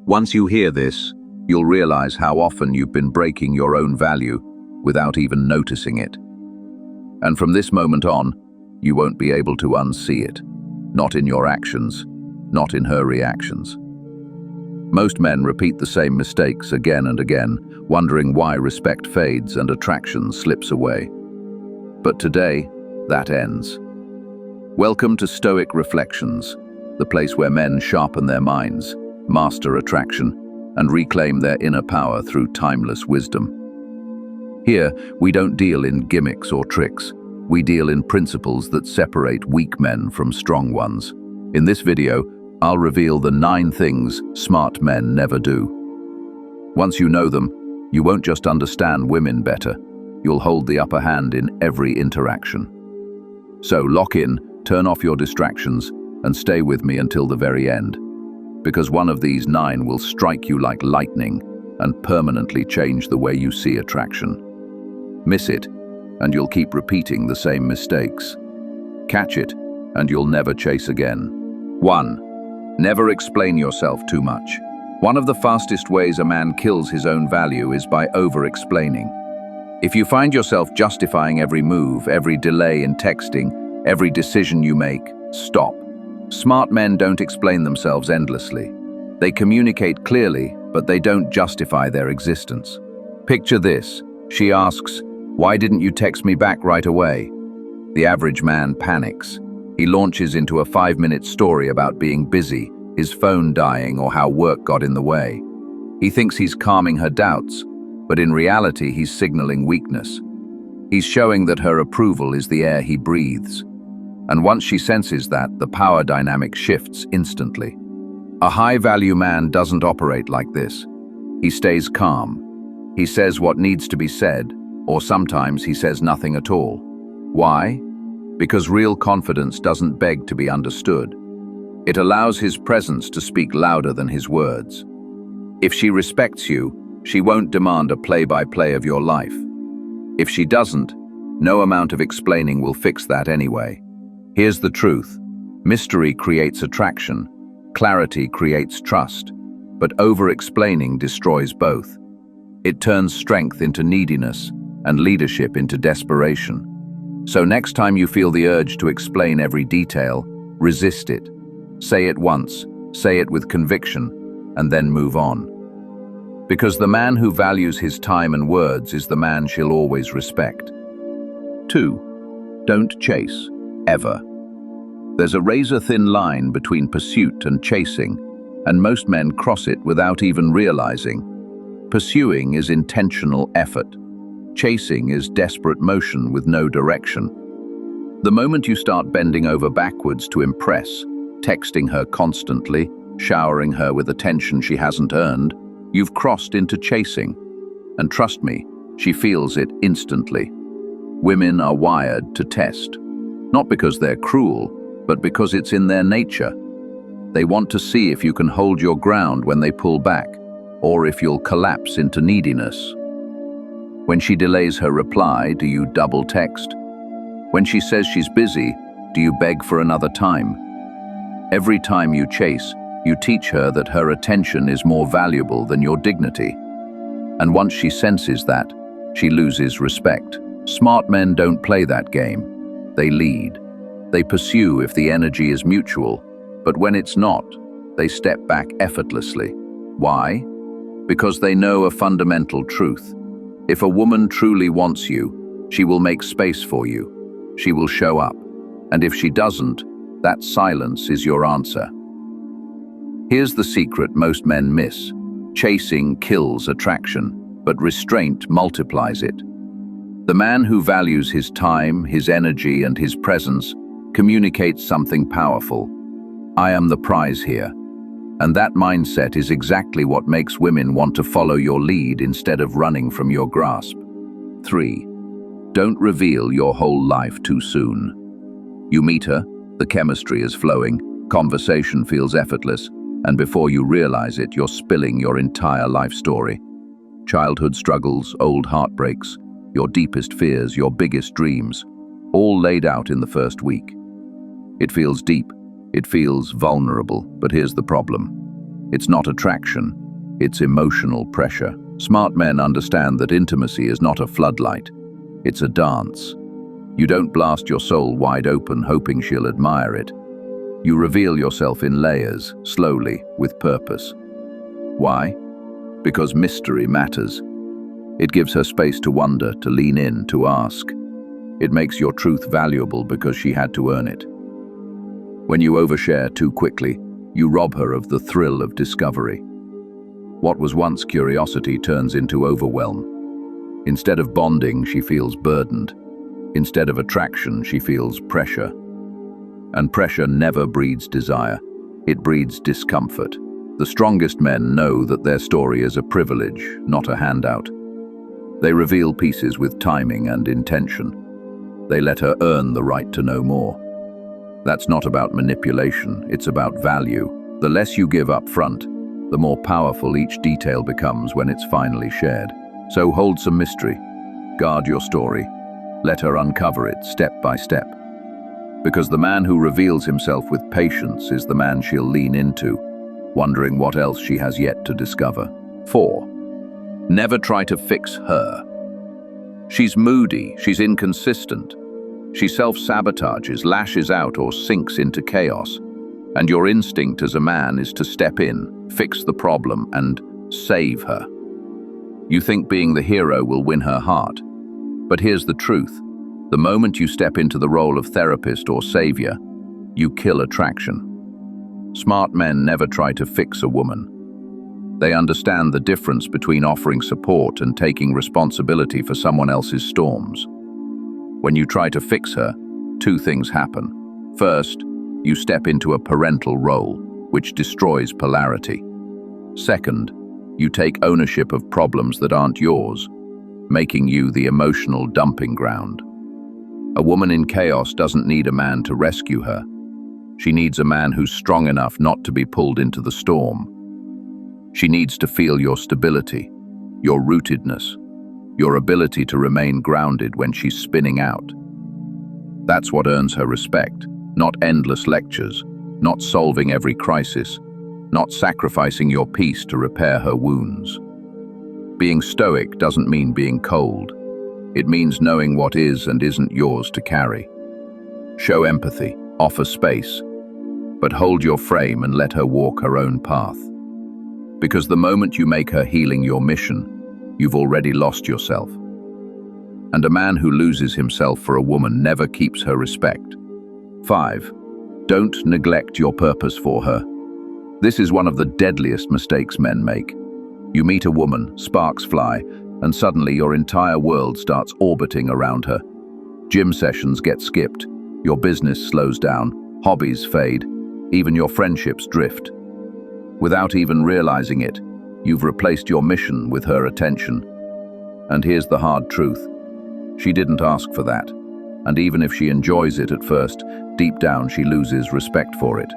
Once you hear this, you'll realize how often you've been breaking your own value without even noticing it. And from this moment on, you won't be able to unsee it. Not in your actions, not in her reactions. Most men repeat the same mistakes again and again, wondering why respect fades and attraction slips away. But today, that ends. Welcome to Stoic Reflections, the place where men sharpen their minds, master attraction, and reclaim their inner power through timeless wisdom. Here, we don't deal in gimmicks or tricks. We deal in principles that separate weak men from strong ones. In this video, I'll reveal the 9 things smart men never do. Once you know them, you won't just understand women better, you'll hold the upper hand in every interaction. So lock in, turn off your distractions, and stay with me until the very end. Because one of these 9 will strike you like lightning and permanently change the way you see attraction. Miss it, and you'll keep repeating the same mistakes. Catch it, and you'll never chase again. 1. Never explain yourself too much. One of the fastest ways a man kills his own value is by over-explaining. If you find yourself justifying every move, every delay in texting, every decision you make, stop. Smart men don't explain themselves endlessly. They communicate clearly, but they don't justify their existence. Picture this. She asks, "Why didn't you text me back right away?" The average man panics. He launches into a 5-minute story about being busy, his phone dying, or how work got in the way. He thinks he's calming her doubts, but in reality he's signaling weakness. He's showing that her approval is the air he breathes. And once she senses that, the power dynamic shifts instantly. A high-value man doesn't operate like this. He stays calm. He says what needs to be said, or sometimes he says nothing at all. Why? Because real confidence doesn't beg to be understood. It allows his presence to speak louder than his words. If she respects you, she won't demand a play-by-play of your life. If she doesn't, no amount of explaining will fix that anyway. Here's the truth. Mystery creates attraction, clarity creates trust, but over-explaining destroys both. It turns strength into neediness and leadership into desperation. So next time you feel the urge to explain every detail, resist it. Say it once, say it with conviction, and then move on. Because the man who values his time and words is the man she'll always respect. 2. Don't chase. Ever. There's a razor-thin line between pursuit and chasing, and most men cross it without even realizing. Pursuing is intentional effort. Chasing is desperate motion with no direction. The moment you start bending over backwards to impress, texting her constantly, showering her with attention she hasn't earned, you've crossed into chasing. And trust me, she feels it instantly. Women are wired to test. Not because they're cruel, but because it's in their nature. They want to see if you can hold your ground when they pull back, or if you'll collapse into neediness. When she delays her reply, do you double text? When she says she's busy, do you beg for another time? Every time you chase, you teach her that her attention is more valuable than your dignity. And once she senses that, she loses respect. Smart men don't play that game. They lead. They pursue if the energy is mutual, but when it's not, they step back effortlessly. Why? Because they know a fundamental truth. If a woman truly wants you, she will make space for you. She will show up. And if she doesn't, that silence is your answer. Here's the secret most men miss. Chasing kills attraction, but restraint multiplies it. The man who values his time, his energy, and his presence communicates something powerful. I am the prize here. And that mindset is exactly what makes women want to follow your lead instead of running from your grasp. 3. Don't reveal your whole life too soon. You meet her, the chemistry is flowing, conversation feels effortless, and before you realize it, you're spilling your entire life story. Childhood struggles, old heartbreaks, your deepest fears, your biggest dreams, all laid out in the first week. It feels deep, it feels vulnerable, but here's the problem. It's not attraction, it's emotional pressure. Smart men understand that intimacy is not a floodlight, it's a dance. You don't blast your soul wide open hoping she'll admire it. You reveal yourself in layers, slowly, with purpose. Why? Because mystery matters. It gives her space to wonder, to lean in, to ask. It makes your truth valuable because she had to earn it. When you overshare too quickly, you rob her of the thrill of discovery. What was once curiosity turns into overwhelm. Instead of bonding, she feels burdened. Instead of attraction, she feels pressure. And pressure never breeds desire. It breeds discomfort. The strongest men know that their story is a privilege, not a handout. They reveal pieces with timing and intention. They let her earn the right to know more. That's not about manipulation, it's about value. The less you give up front, the more powerful each detail becomes when it's finally shared. So hold some mystery. Guard your story. Let her uncover it step by step. Because the man who reveals himself with patience is the man she'll lean into, wondering what else she has yet to discover. 4. Never try to fix her. She's moody, she's inconsistent. She self-sabotages, lashes out, or sinks into chaos. And your instinct as a man is to step in, fix the problem, and save her. You think being the hero will win her heart. But here's the truth. The moment you step into the role of therapist or savior, you kill attraction. Smart men never try to fix a woman. They understand the difference between offering support and taking responsibility for someone else's storms. When you try to fix her, two things happen. First, you step into a parental role, which destroys polarity. Second, you take ownership of problems that aren't yours, making you the emotional dumping ground. A woman in chaos doesn't need a man to rescue her. She needs a man who's strong enough not to be pulled into the storm. She needs to feel your stability, your rootedness, your ability to remain grounded when she's spinning out. That's what earns her respect, not endless lectures, not solving every crisis, not sacrificing your peace to repair her wounds. Being stoic doesn't mean being cold. It means knowing what is and isn't yours to carry. Show empathy, offer space, but hold your frame and let her walk her own path. Because the moment you make her healing your mission, you've already lost yourself. And a man who loses himself for a woman never keeps her respect. 5. Don't neglect your purpose for her. This is one of the deadliest mistakes men make. You meet a woman, sparks fly, and suddenly your entire world starts orbiting around her. Gym sessions get skipped, your business slows down, hobbies fade, even your friendships drift. Without even realizing it, you've replaced your mission with her attention. And here's the hard truth. She didn't ask for that. And even if she enjoys it at first, deep down she loses respect for it.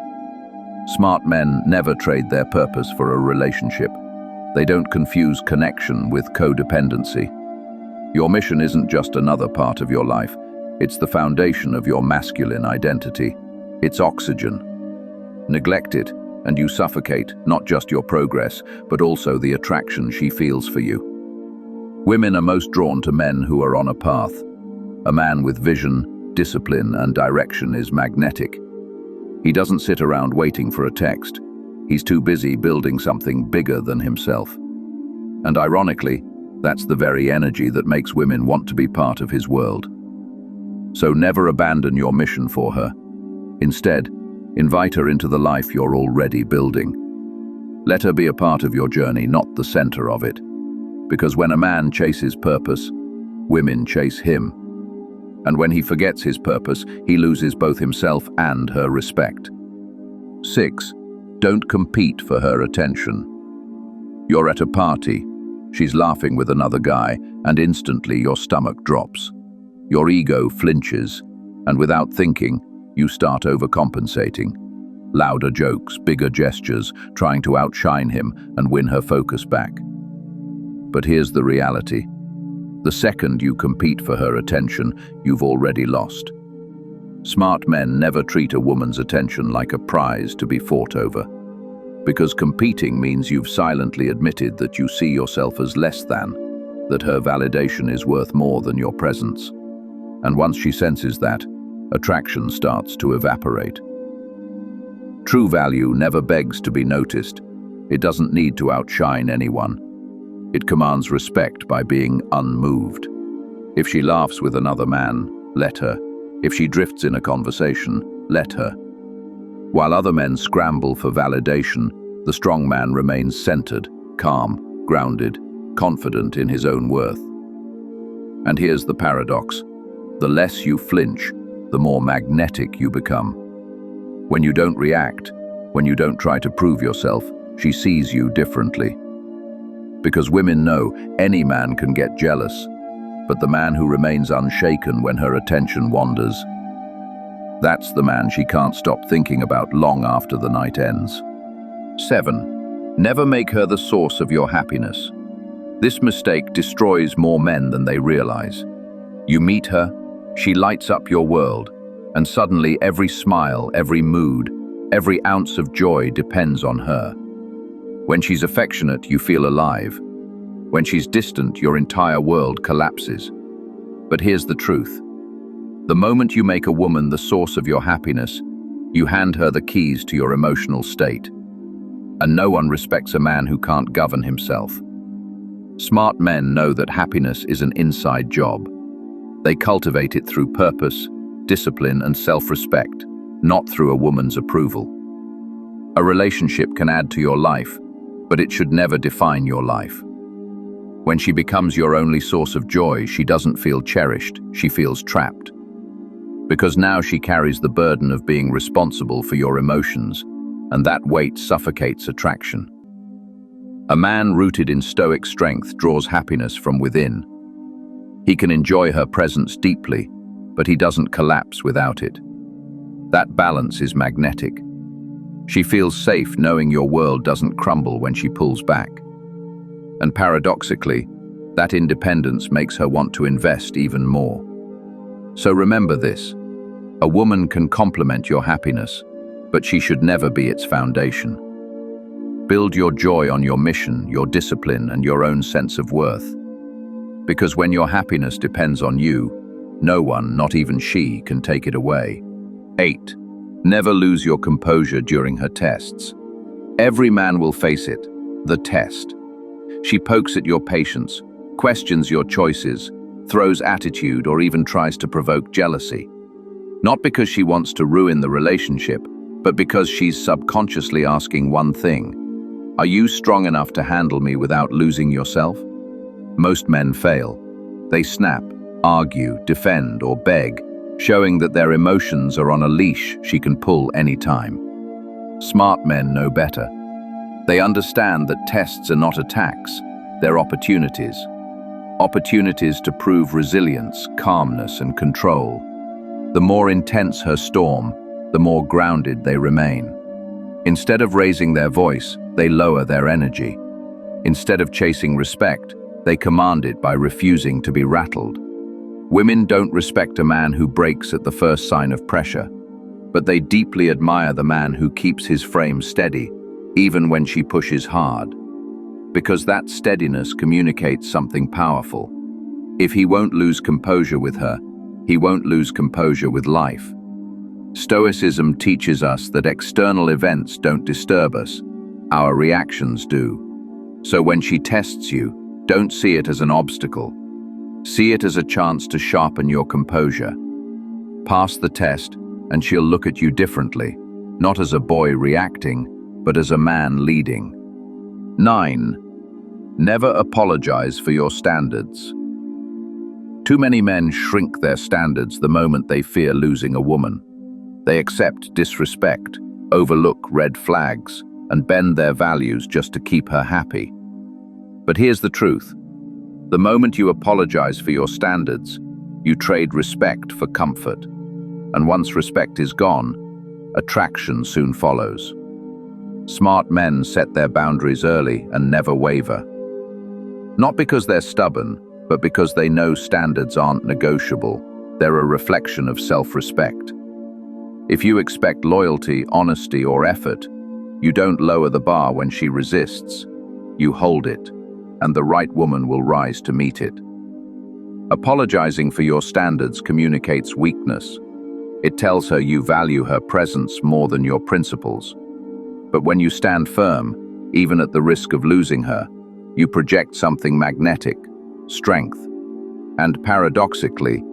Smart men never trade their purpose for a relationship. They don't confuse connection with codependency. Your mission isn't just another part of your life. It's the foundation of your masculine identity. It's oxygen. Neglect it, and you suffocate not just your progress, but also the attraction she feels for you. Women are most drawn to men who are on a path. A man with vision, discipline, and direction is magnetic. He doesn't sit around waiting for a text. He's too busy building something bigger than himself. And ironically, that's the very energy that makes women want to be part of his world. So never abandon your mission for her. Instead, invite her into the life you're already building. Let her be a part of your journey, not the center of it. Because when a man chases purpose, women chase him. And when he forgets his purpose, he loses both himself and her respect. 6. Don't compete for her attention. You're at a party, she's laughing with another guy, and instantly your stomach drops. Your ego flinches, and without thinking, you start overcompensating. Louder jokes, bigger gestures, trying to outshine him and win her focus back. But here's the reality. The second you compete for her attention, you've already lost. Smart men never treat a woman's attention like a prize to be fought over. Because competing means you've silently admitted that you see yourself as less than, that her validation is worth more than your presence. And once she senses that, attraction starts to evaporate. True value never begs to be noticed. It doesn't need to outshine anyone. It commands respect by being unmoved. If she laughs with another man, let her. If she drifts in a conversation, let her. While other men scramble for validation, the strong man remains centered, calm, grounded, confident in his own worth. And here's the paradox. The less you flinch, the more magnetic you become. When you don't react, when you don't try to prove yourself, she sees you differently. Because women know any man can get jealous, but the man who remains unshaken when her attention wanders, that's the man she can't stop thinking about long after the night ends. 7. Never make her the source of your happiness. This mistake destroys more men than they realize. You meet her, she lights up your world, and suddenly every smile, every mood, every ounce of joy depends on her. When she's affectionate, you feel alive. When she's distant, your entire world collapses. But here's the truth. The moment you make a woman the source of your happiness, you hand her the keys to your emotional state. And no one respects a man who can't govern himself. Smart men know that happiness is an inside job. They cultivate it through purpose, discipline, and self-respect, not through a woman's approval. A relationship can add to your life, but it should never define your life. When she becomes your only source of joy, she doesn't feel cherished, she feels trapped. Because now she carries the burden of being responsible for your emotions, and that weight suffocates attraction. A man rooted in Stoic strength draws happiness from within. He can enjoy her presence deeply, but he doesn't collapse without it. That balance is magnetic. She feels safe knowing your world doesn't crumble when she pulls back. And paradoxically, that independence makes her want to invest even more. So remember this: a woman can complement your happiness, but she should never be its foundation. Build your joy on your mission, your discipline, and your own sense of worth. Because when your happiness depends on you, no one, not even she, can take it away. 8. Never lose your composure during her tests. Every man will face it, the test. She pokes at your patience, questions your choices, throws attitude, or even tries to provoke jealousy. Not because she wants to ruin the relationship, but because she's subconsciously asking one thing: are you strong enough to handle me without losing yourself? Most men fail. They snap, argue, defend, or beg, showing that their emotions are on a leash she can pull anytime. Smart men know better. They understand that tests are not attacks, they're opportunities. Opportunities to prove resilience, calmness, and control. The more intense her storm, the more grounded they remain. Instead of raising their voice, they lower their energy. Instead of chasing respect, they command it by refusing to be rattled. Women don't respect a man who breaks at the first sign of pressure, but they deeply admire the man who keeps his frame steady, even when she pushes hard. Because that steadiness communicates something powerful. If he won't lose composure with her, he won't lose composure with life. Stoicism teaches us that external events don't disturb us, our reactions do. So when she tests you, don't see it as an obstacle. See it as a chance to sharpen your composure. Pass the test, and she'll look at you differently, not as a boy reacting, but as a man leading. 9. Never apologize for your standards. Too many men shrink their standards the moment they fear losing a woman. They accept disrespect, overlook red flags, and bend their values just to keep her happy. But here's the truth. The moment you apologize for your standards, you trade respect for comfort. And once respect is gone, attraction soon follows. Smart men set their boundaries early and never waver. Not because they're stubborn, but because they know standards aren't negotiable. They're a reflection of self-respect. If you expect loyalty, honesty, or effort, You don't lower the bar when she resists. You hold it, and the right woman will rise to meet it. Apologizing for your standards communicates weakness. It tells her you value her presence more than your principles. But when you stand firm, even at the risk of losing her, you project something magnetic, strength. And paradoxically,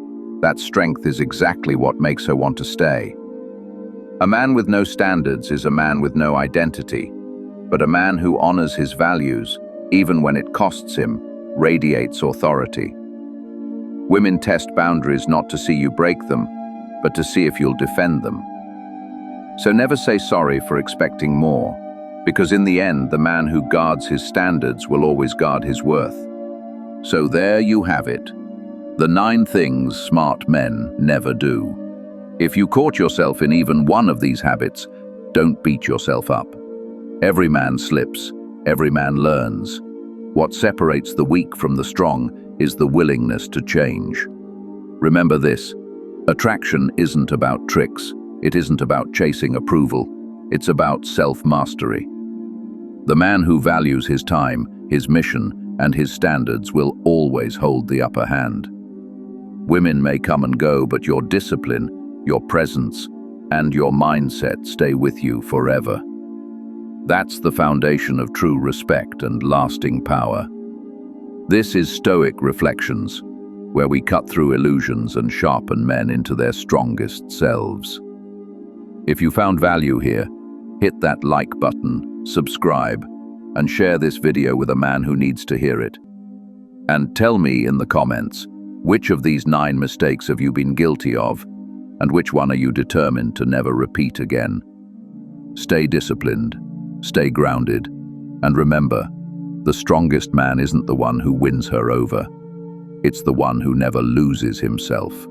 that strength is exactly what makes her want to stay. A man with no standards is a man with no identity, but a man who honors his values, even when it costs him, radiates authority. Women test boundaries not to see you break them, but to see if you'll defend them. So never say sorry for expecting more, because in the end, the man who guards his standards will always guard his worth. So there you have it. The 9 things smart men never do. If you caught yourself in even one of these habits, don't beat yourself up. Every man slips, every man learns. What separates the weak from the strong is the willingness to change. Remember this, attraction isn't about tricks, it isn't about chasing approval, it's about self-mastery. The man who values his time, his mission, and his standards will always hold the upper hand. Women may come and go, but your discipline, your presence, and your mindset stay with you forever. That's the foundation of true respect and lasting power. This is Stoic Reflections, where we cut through illusions and sharpen men into their strongest selves. If you found value here, hit that like button, subscribe, and share this video with a man who needs to hear it. And tell me in the comments, which of these 9 mistakes have you been guilty of, and which one are you determined to never repeat again? Stay disciplined, stay grounded, and remember, the strongest man isn't the one who wins her over. It's the one who never loses himself.